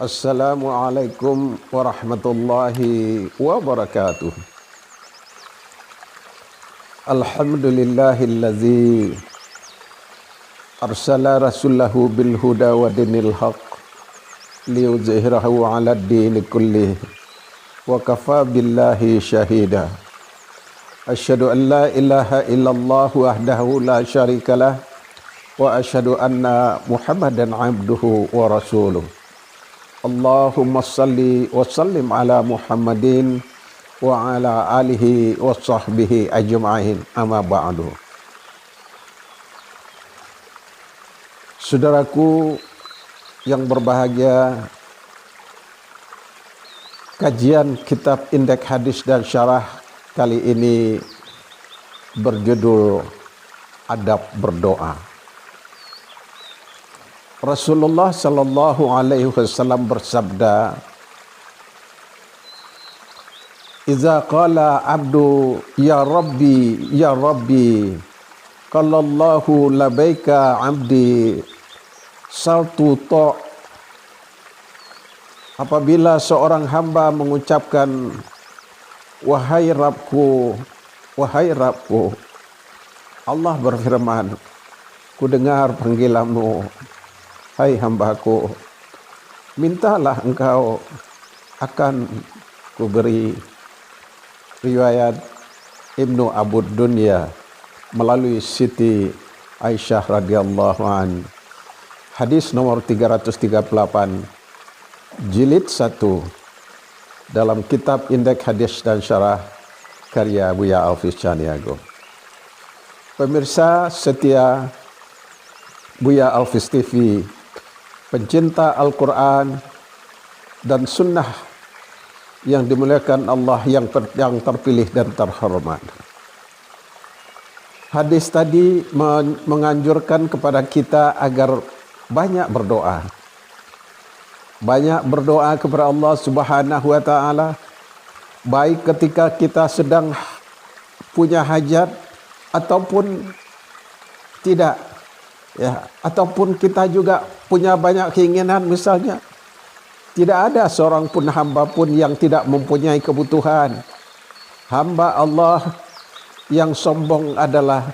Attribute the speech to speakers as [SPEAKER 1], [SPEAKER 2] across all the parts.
[SPEAKER 1] Assalamualaikum warahmatullahi wabarakatuh. Alhamdulillahillazi arsala rasulahu bil huda wa dinil haq liyuzhirahu 'alad dini kullih wa kafa billahi syahida. Asyhadu an la ilaha illallah wahdahu la syarikalah wa asyhadu anna Muhammadan 'abduhu wa rasuluh. Allahumma salli wa sallim ala Muhammadin wa ala alihi wa sahbihi ajma'in, amma ba'du. Saudaraku yang berbahagia, kajian kitab Indeks Hadis dan Syarah kali ini berjudul Adab Berdoa. Rasulullah sallallahu alaihi wasallam bersabda, "Iza qala abdu ya Rabbi, qallallahu labaika abdi saltu ta'." Apabila seorang hamba mengucapkan wahai Rabbku, Allah berfirman, "Ku dengar panggilanmu, hai hambaku, mintalah engkau akan kuberi." Riwayat Ibnu Abu Dunya melalui Siti Aisyah radhiyallahu an. Hadis nomor 338 jilid 1 dalam kitab Indeks Hadis dan Syarah karya Buya Alfis Caniago. Pemirsa setia Buya Alfis TV, pencinta Al-Quran dan Sunnah yang dimuliakan Allah yang terpilih dan terhormat. Hadis tadi menganjurkan kepada kita agar banyak berdoa. Banyak berdoa kepada Allah Subhanahu wa taala, baik ketika kita sedang punya hajat ataupun tidak. Ya, ataupun kita juga punya banyak keinginan misalnya. Tidak ada seorang pun hamba pun yang tidak mempunyai kebutuhan. Hamba Allah yang sombong adalah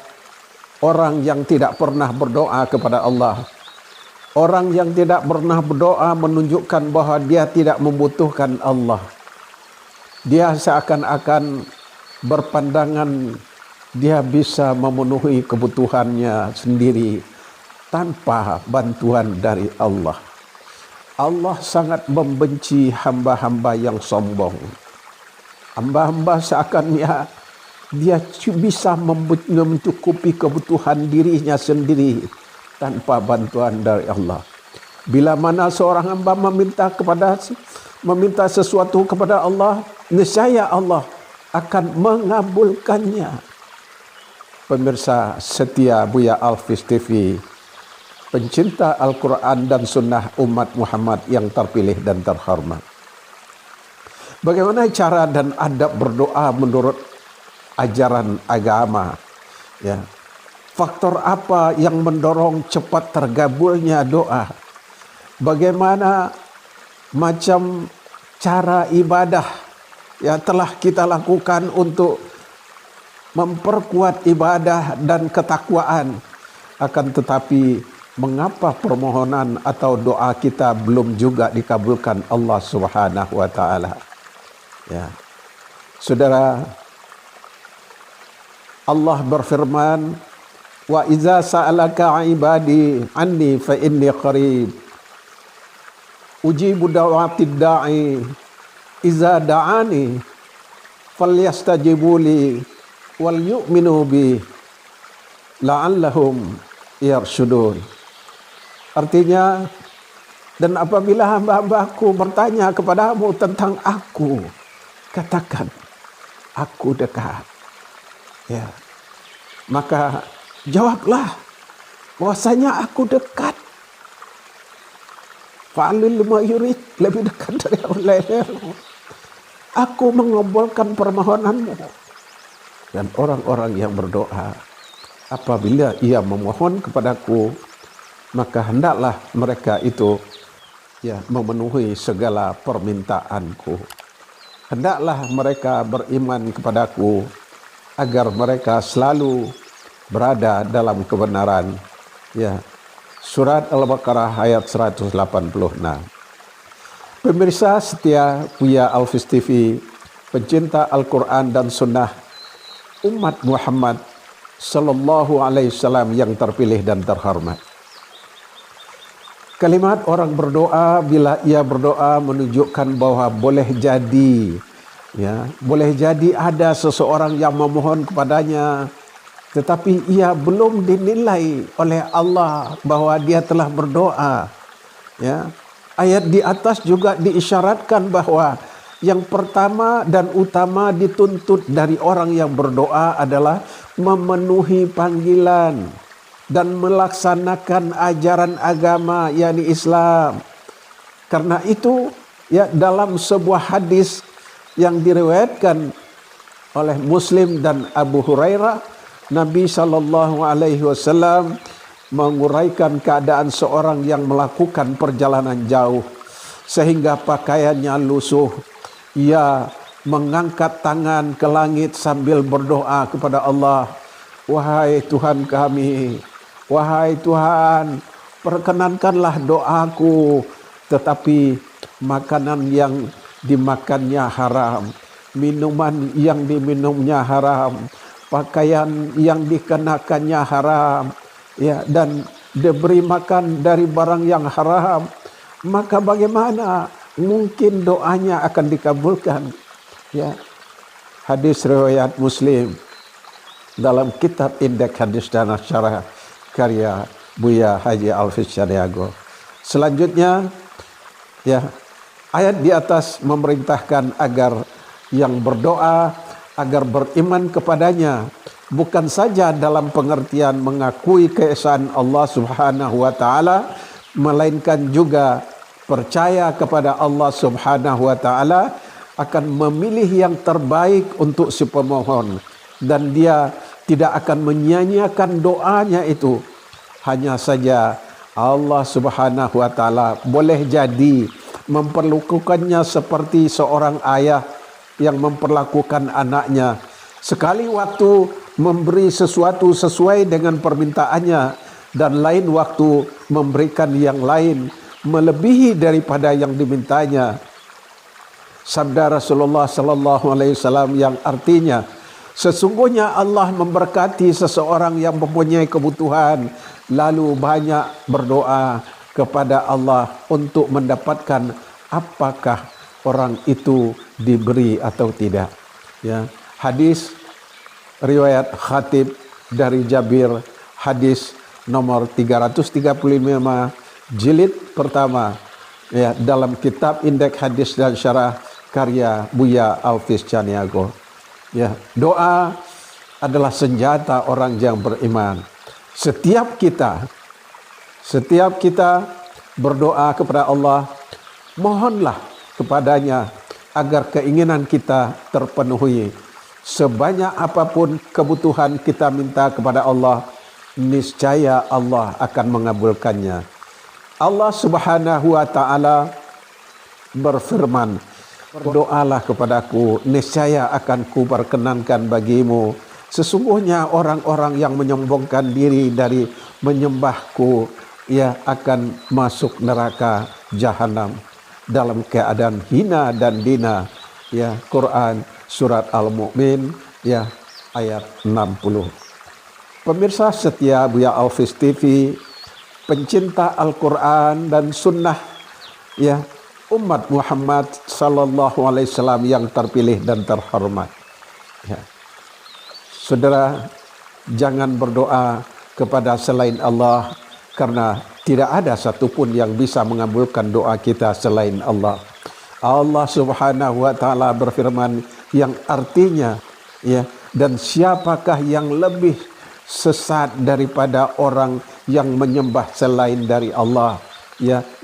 [SPEAKER 1] orang yang tidak pernah berdoa kepada Allah. Orang yang tidak pernah berdoa menunjukkan bahwa dia tidak membutuhkan Allah. Dia seakan-akan berpandangan dia bisa memenuhi kebutuhannya sendiri tanpa bantuan dari Allah. Allah sangat membenci hamba-hamba yang sombong. Hamba-hamba seakan dia bisa mencukupi kebutuhan dirinya sendiri tanpa bantuan dari Allah. Bila mana seorang hamba meminta sesuatu kepada Allah, niscaya Allah akan mengabulkannya. Pemirsa setia Buya Alfis TV, pencinta Al-Quran dan Sunnah umat Muhammad yang terpilih dan terhormat. Bagaimana cara dan adab berdoa menurut ajaran agama? Ya. Faktor apa yang mendorong cepat tergabulnya doa? Bagaimana macam cara ibadah yang telah kita lakukan untuk memperkuat ibadah dan ketakwaan, akan tetapi mengapa permohonan atau doa kita belum juga dikabulkan Allah Subhanahu wa taala? Ya. Saudara, Allah berfirman, "Wa iza sa'alaka 'ibadi anni fa inni qarib. Ujibu da'watid da'i iza da'ani falyastajibu li wal yu'minu bi la'allahum yarshudun." Artinya, dan apabila hamba-hambaku bertanya kepadamu tentang aku, katakan, aku dekat. Ya. Maka jawablah bahwasanya aku dekat. Fa'alil ma yurid, lebih dekat dari Allah. Aku mengabulkan permohonanmu. Dan orang-orang yang berdoa, apabila ia memohon kepadaku, maka hendaklah mereka itu memenuhi segala permintaanku. Hendaklah mereka beriman kepadaku agar mereka selalu berada dalam kebenaran. Surat Al-Baqarah ayat 186. Pemirsa setia Buya Alfis TV, pencinta Al-Quran dan Sunnah, umat Muhammad Sallallahu Alaihi Wasallam yang terpilih dan terhormat. Kalimat orang berdoa bila ia berdoa menunjukkan bahwa boleh jadi ada seseorang yang memohon kepadanya, tetapi ia belum dinilai oleh Allah bahwa dia telah berdoa. Ayat di atas juga diisyaratkan bahwa yang pertama dan utama dituntut dari orang yang berdoa adalah memenuhi panggilan dan melaksanakan ajaran agama, yakni Islam. Karena itu dalam sebuah hadis yang diriwayatkan oleh Muslim dan Abu Hurairah, Nabi SAW menguraikan keadaan seorang yang melakukan perjalanan jauh sehingga pakaiannya lusuh. Ia mengangkat tangan ke langit sambil berdoa kepada Allah, "Wahai Tuhan kami, wahai Tuhan, perkenankanlah doaku, tetapi makanan yang dimakannya haram, minuman yang diminumnya haram, pakaian yang dikenakannya haram, dan diberi makan dari barang yang haram, maka bagaimana mungkin doanya akan dikabulkan?" Hadis riwayat Muslim dalam kitab Indeks Hadis dan Syarah karya Buya Haji Alfis Caniago. Selanjutnya, ayat di atas memerintahkan agar yang berdoa agar beriman kepadanya, bukan saja dalam pengertian mengakui keesaan Allah Subhanahu wa taala, melainkan juga percaya kepada Allah Subhanahu wa taala akan memilih yang terbaik untuk si pemohon, dan dia tidak akan menyia-nyiakan doanya itu. Hanya saja Allah Subhanahu wa taala boleh jadi memperlakukannya seperti seorang ayah yang memperlakukan anaknya. Sekali waktu memberi sesuatu sesuai dengan permintaannya, dan lain waktu memberikan yang lain melebihi daripada yang dimintanya. Sabda Rasulullah sallallahu alaihi wasallam yang artinya, sesungguhnya Allah memberkati seseorang yang mempunyai kebutuhan lalu banyak berdoa kepada Allah untuk mendapatkan apakah orang itu diberi atau tidak. Hadis riwayat Khatib dari Jabir, hadis nomor 335 jilid pertama, dalam kitab Indeks Hadis dan Syarah karya Buya Alfis Caniago. Doa adalah senjata orang yang beriman. Setiap kita berdoa kepada Allah, mohonlah kepadanya agar keinginan kita terpenuhi. Sebanyak apapun kebutuhan kita minta kepada Allah, niscaya Allah akan mengabulkannya. Allah Subhanahu wa taala berfirman, "Berdoalah kepadaku, niscaya akan kuperkenankan bagimu. Sesungguhnya orang-orang yang menyombongkan diri dari menyembahku, ia akan masuk neraka jahanam dalam keadaan hina dan dina." Quran surat Al-Mu'min ayat 60. Pemirsa setia Buya Alfis TV, pencinta Al-Quran dan Sunnah, umat Muhammad Sallallahu Alaihi Wasallam yang terpilih dan terhormat. Saudara, jangan berdoa kepada selain Allah, karena tidak ada satupun yang bisa mengabulkan doa kita selain Allah. Allah Subhanahu wa taala berfirman yang artinya, dan siapakah yang lebih sesat daripada orang yang menyembah selain dari Allah,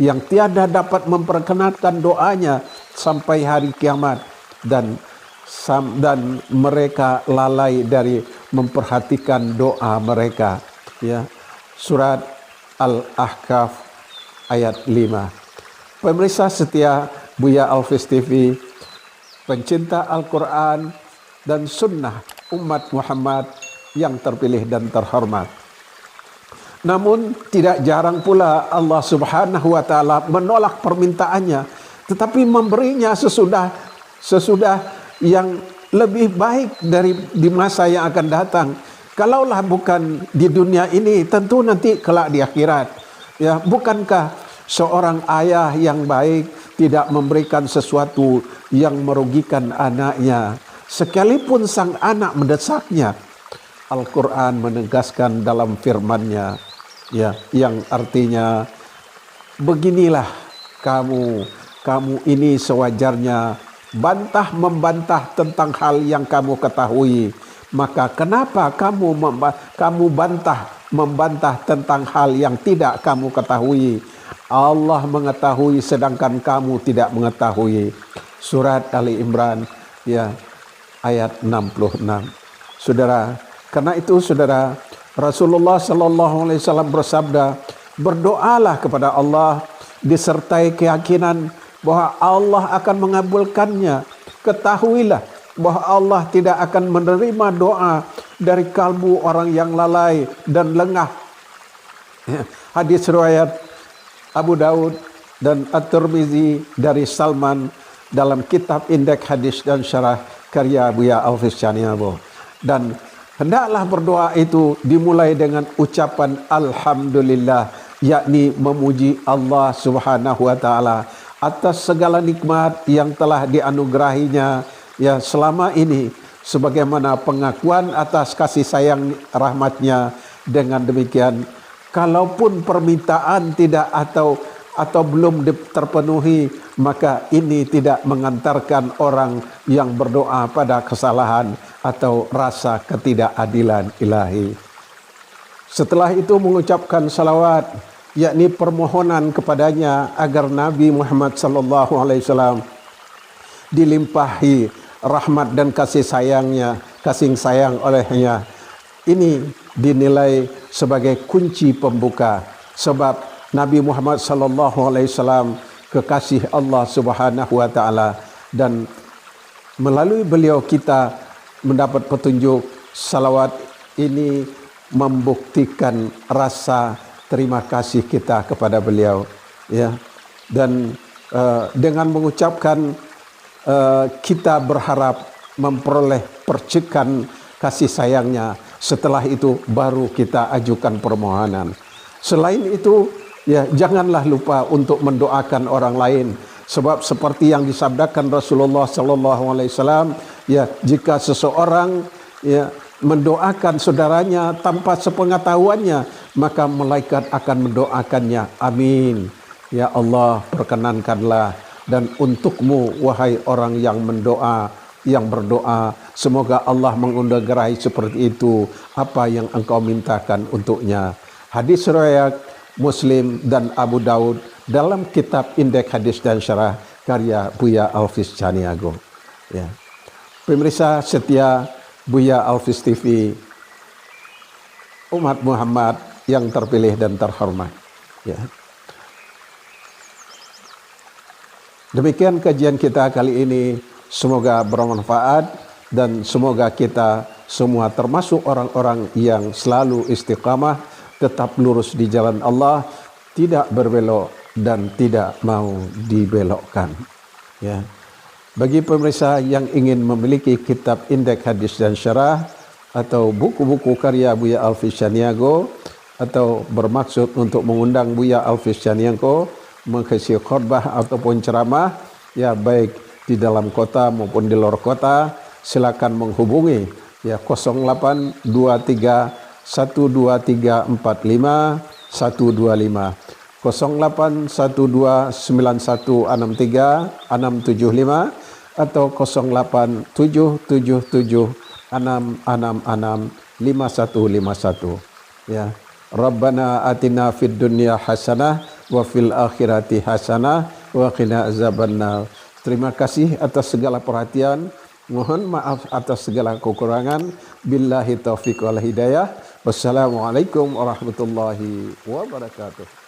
[SPEAKER 1] yang tiada dapat memperkenankan doanya sampai hari kiamat, dan mereka lalai dari memperhatikan doa mereka. Surat Al-Ahqaf ayat 5. Pemirsa setia Buya Alfis TV, pencinta Al-Quran dan sunnah umat Muhammad yang terpilih dan terhormat. Namun tidak jarang pula Allah Subhanahu wa taala menolak permintaannya, tetapi memberinya sesudah yang lebih baik dari di masa yang akan datang. Kalaulah bukan di dunia ini, tentu nanti kelak di akhirat. Ya, bukankah seorang ayah yang baik tidak memberikan sesuatu yang merugikan anaknya, sekalipun sang anak mendesaknya? Al-Quran menegaskan dalam firman-Nya, ya, yang artinya beginilah kamu ini sewajarnya membantah tentang hal yang kamu ketahui. Maka kenapa kamu membantah tentang hal yang tidak kamu ketahui? Allah mengetahui sedangkan kamu tidak mengetahui. Surat Ali Imran, ya, ayat 66. Saudara, karena itu saudara, Rasulullah sallallahu alaihi wasallam bersabda, berdoalah kepada Allah disertai keyakinan bahwa Allah akan mengabulkannya. Ketahuilah bahwa Allah tidak akan menerima doa dari kalbu orang yang lalai dan lengah. Hadis riwayat Abu Daud dan At-Tirmizi dari Salman dalam kitab Indeks Hadis dan Syarah karya Buya Alfis Caniago. Dan hendaklah berdoa itu dimulai dengan ucapan Alhamdulillah, yakni memuji Allah Subhanahu wa taala atas segala nikmat yang telah dianugerahinya ya selama ini, sebagaimana pengakuan atas kasih sayang rahmatnya. Dengan demikian, kalaupun permintaan tidak atau belum terpenuhi, maka ini tidak mengantarkan orang yang berdoa pada kesalahan atau rasa ketidakadilan ilahi. Setelah itu mengucapkan salawat, yakni permohonan kepadanya agar Nabi Muhammad sallallahu alaihi wasallam dilimpahi rahmat dan kasih sayang olehnya. Ini dinilai sebagai kunci pembuka, sebab Nabi Muhammad sallallahu alaihi wasallam kekasih Allah Subhanahu wa taala, dan melalui beliau kita mendapat petunjuk. Salawat ini membuktikan rasa terima kasih kita kepada beliau, ya. Dan dengan mengucapkan kita berharap memperoleh percikan kasih sayangnya. Setelah itu baru kita ajukan permohonan. Selain itu, ya, janganlah lupa untuk mendoakan orang lain, sebab seperti yang disabdakan Rasulullah sallallahu alaihi wasallam, ya, jika seseorang ya mendoakan saudaranya tanpa sepengetahuannya, maka malaikat akan mendoakannya. Amin. Ya Allah, perkenankanlah dan untukmu wahai orang yang berdoa, semoga Allah menganugerahi seperti itu apa yang engkau mintakan untuknya. Hadis riwayat Muslim dan Abu Daud dalam kitab Indeks Hadis dan Syarah karya Buya Alfis Caniago. Ya. Pemirsa setia Buya Alfis TV, umat Muhammad yang terpilih dan terhormat. Ya. Demikian kajian kita kali ini. Semoga bermanfaat dan semoga kita semua termasuk orang-orang yang selalu istiqamah, tetap lurus di jalan Allah, tidak berbelok dan tidak mau dibelokkan. Ya. Bagi pemirsa yang ingin memiliki kitab Indeks Hadis dan Syarah atau buku-buku karya Buya Alfis Caniago, atau bermaksud untuk mengundang Buya Alfis Caniago mengisi khutbah ataupun ceramah, ya, baik di dalam kota maupun di luar kota, silakan menghubungi ya 0823 12345 125, 0812 9163 675, atau 08777666 5151. Ya, Rabbana atina fid dunya hasanah wa fil akhirati hasanah wa qina azabannar. Terima kasih atas segala perhatian. Mohon maaf atas segala kekurangan. Billahi taufiq wal hidayah. Wassalamualaikum warahmatullahi wabarakatuh.